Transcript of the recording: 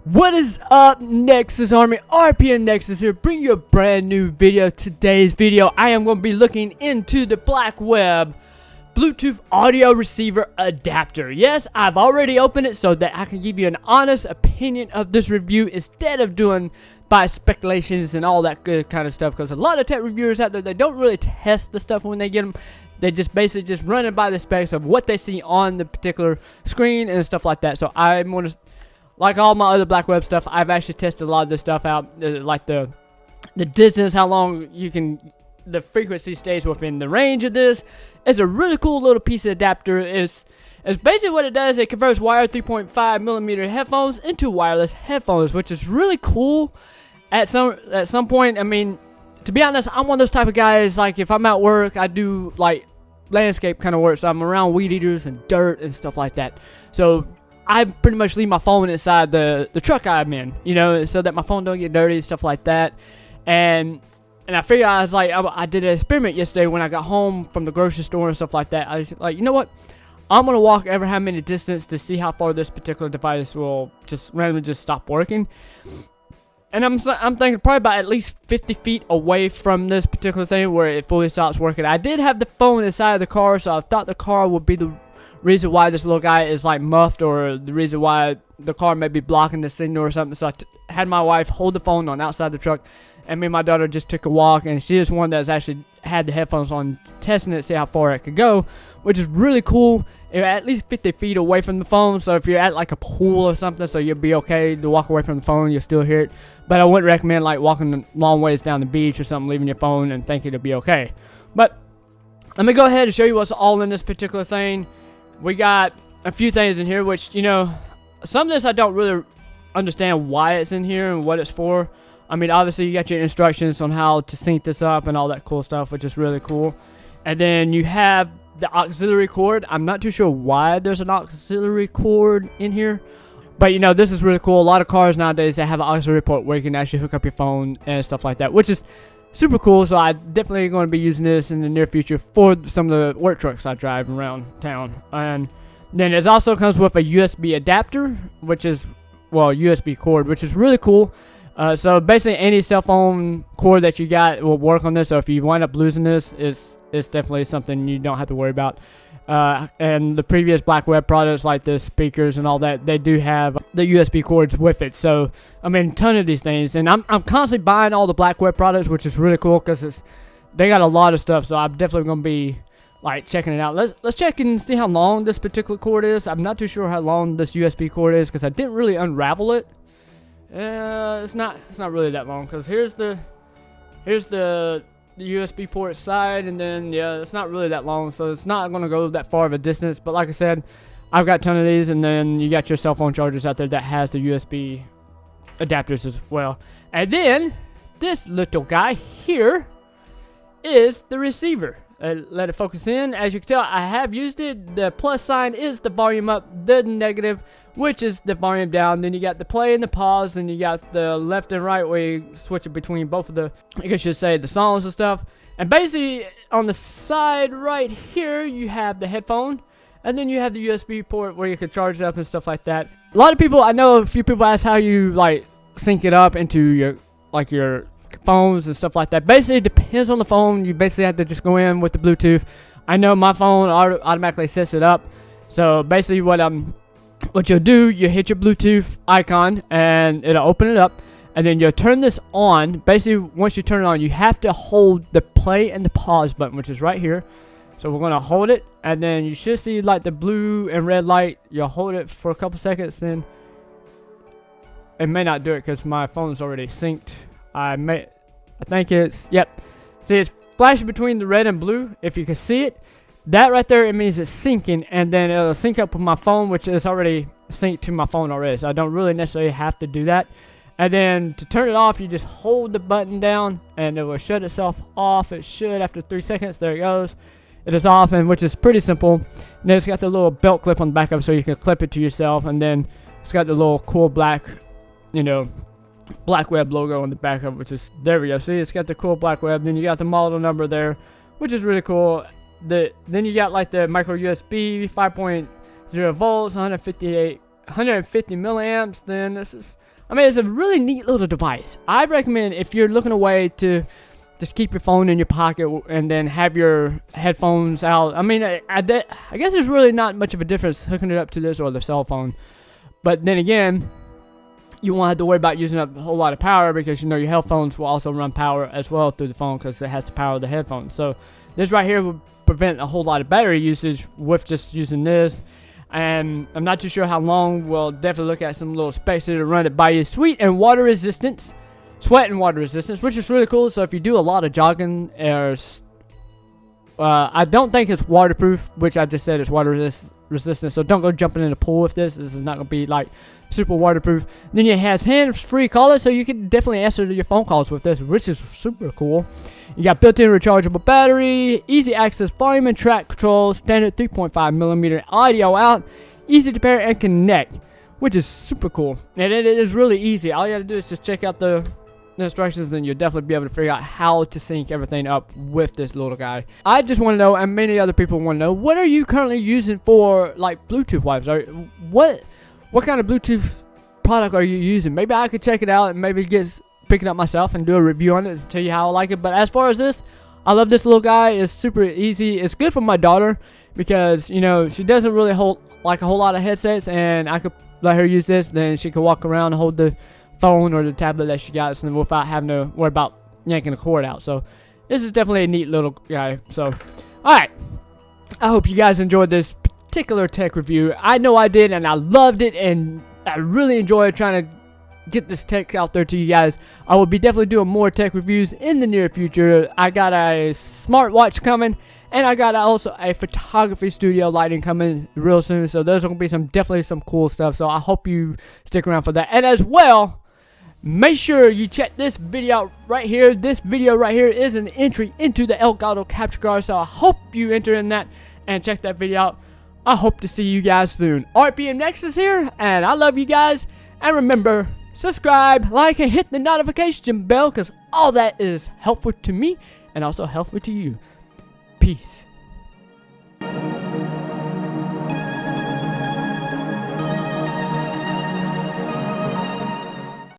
What is up, Nexus Army? RPM Nexus here, bring you a brand new video. Today's video, I am going to be looking into the BlackWeb Bluetooth audio receiver adapter. Yes, I've already opened it so that I can give you an honest opinion of this review instead of doing by speculations and all that good kind of stuff, because a lot of tech reviewers out there, they don't really test the stuff when they get them. They just basically just run it by the specs of what they see on the particular screen and stuff like that. So I'm going to, like all my other BlackWeb stuff, I've actually tested a lot of this stuff out, like the distance, how long you can, the frequency stays within the range of this. It's a really cool little piece of adapter. It's basically what it does. It converts wired 3.5mm headphones into wireless headphones, which is really cool. At some point, I mean, to be honest, I'm one of those type of guys, like if I'm at work, I do like landscape kind of work, so I'm around weed eaters and dirt and stuff like that. So I pretty much leave my phone inside the truck I'm in, you know, so that my phone don't get dirty and stuff like that. And I figured, I was like, I did an experiment yesterday when I got home from the grocery store and stuff like that. I was like, you know what? I'm going to walk ever how many distance to see how far this particular device will just randomly just stop working. And I'm thinking probably about at least 50 feet away from this particular thing where it fully stops working. I did have the phone inside of the car, so I thought the car would be the reason why this little guy is like muffed, or the reason why the car may be blocking the signal or something. So I had my wife hold the phone on outside the truck, and me and my daughter just took a walk, and she is one that's actually had the headphones on, testing it, see how far it could go, which is really cool. You're at least 50 feet away from the phone, so if you're at like a pool or something, so you'll be okay to walk away from the phone, you'll still hear it. But I wouldn't recommend like walking long ways down the beach or something, leaving your phone and thinking it'll be okay. But let me go ahead and show you what's all in this particular thing. We got a few things in here, which, you know, some of this I don't really understand why it's in here and what it's for. I mean, obviously you got your instructions on how to sync this up and all that cool stuff, which is really cool. And then you have the auxiliary cord. I'm not too sure why there's an auxiliary cord in here, but you know, this is really cool. A lot of cars nowadays that have an auxiliary port where you can actually hook up your phone and stuff like that, which is super cool. So I'm definitely going to be using this in the near future for some of the work trucks I drive around town. And then it also comes with a USB adapter, which is, well, USB cord, which is really cool. So basically any cell phone cord that you got will work on this. So if you wind up losing this, it's definitely something you don't have to worry about. And the previous BlackWeb products, like the speakers and all that, they do have the USB cords with it. So I mean, a ton of these things, and I'm constantly buying all the BlackWeb products, which is really cool because they got a lot of stuff. So I'm definitely gonna be like checking it out. Let's check and see how long this particular cord is. I'm not too sure how long this USB cord is because I didn't really unravel it. It's not really that long, because here's the USB port side, and then yeah, it's not really that long, so it's not going to go that far of a distance. But like I said, I've got a ton of these, and then you got your cell phone chargers out there that has the USB adapters as well. And then this little guy here is the receiver. Let it focus in. As you can tell, I have used it. The plus sign is the volume up, the negative, which is the volume down. Then you got the play and the pause, and you got the left and right where you switch it between both of the, I guess you should say, the songs and stuff. And basically on the side right here you have the headphone, and then you have the USB port where you can charge it up and stuff like that. A lot of people, I know a few people ask how you like sync it up into your phones and stuff like that. Basically it depends on the phone. You basically have to just go in with the Bluetooth. I know my phone automatically sets it up. So basically what you'll do, you hit your Bluetooth icon and it'll open it up, and then you'll turn this on. Basically once you turn it on, you have to hold the play and the pause button, which is right here. So we're going to hold it, and then you should see like the blue and red light. You'll hold it for a couple seconds, then it may not do it because my phone's already synced. I think it's, yep. See, it's flashing between the red and blue. If you can see it, that right there, it means it's syncing, and then it'll sync up with my phone, which is already synced to my phone already. So I don't really necessarily have to do that. And then to turn it off, you just hold the button down, and it will shut itself off. It should after 3 seconds. There it goes. It is off, and which is pretty simple. And then it's got the little belt clip on the back of it, so you can clip it to yourself. And then it's got the little cool black, you know, BlackWeb logo on the back of it, which is, there we go. See, it's got the cool BlackWeb. Then you got the model number there, which is really cool. Then you got like the micro USB, 5.0 volts, 158 150 milliamps, then this is, I mean, it's a really neat little device. I recommend if you're looking a way to just keep your phone in your pocket and then have your headphones out. I mean, I guess there's really not much of a difference hooking it up to this or the cell phone. But then again, you won't have to worry about using up a whole lot of power, because you know your headphones will also run power as well through the phone, because it has to power the headphones. So this right here will prevent a whole lot of battery usage with just using this. And I'm not too sure how long. We'll definitely look at some little specs to run it by you. Sweat and water resistance, which is really cool. So if you do a lot of jogging, I don't think it's waterproof, which I just said it's water resistant. So don't go jumping in the pool with this. This is not gonna be like super waterproof. Then it has hands-free color, so you can definitely answer your phone calls with this, which is super cool. You got built-in rechargeable battery, easy access volume and track control, standard 3.5mm audio out, easy to pair and connect, which is super cool. And it is really easy. All you have to do is just check out the instructions, and you'll definitely be able to figure out how to sync everything up with this little guy. I just want to know, and many other people want to know, what are you currently using for like Bluetooth wise? What kind of Bluetooth product are you using? Maybe I could check it out and maybe pick it up myself and do a review on it and tell you how I like it. But as far as this, I love this little guy. It's super easy. It's good for my daughter, because you know she doesn't really hold like a whole lot of headsets, and I could let her use this, then she could walk around and hold the phone or the tablet that she got, and without having to worry about yanking the cord out. So this is definitely a neat little guy. So alright, I hope you guys enjoyed this particular tech review. I know I did, and I loved it, and I really enjoyed trying to get this tech out there to you guys. I will be definitely doing more tech reviews in the near future. I got a smartwatch coming, and I got also a photography studio lighting coming real soon. So those are going to be definitely some cool stuff. So I hope you stick around for that. And as well, make sure you check this video out right here. This video right here is an entry into the Elgato capture card. So I hope you enter in that and check that video out. I hope to see you guys soon. RPM Nexus here, and I love you guys. And remember, subscribe, like, and hit the notification bell, because all that is helpful to me and also helpful to you. Peace.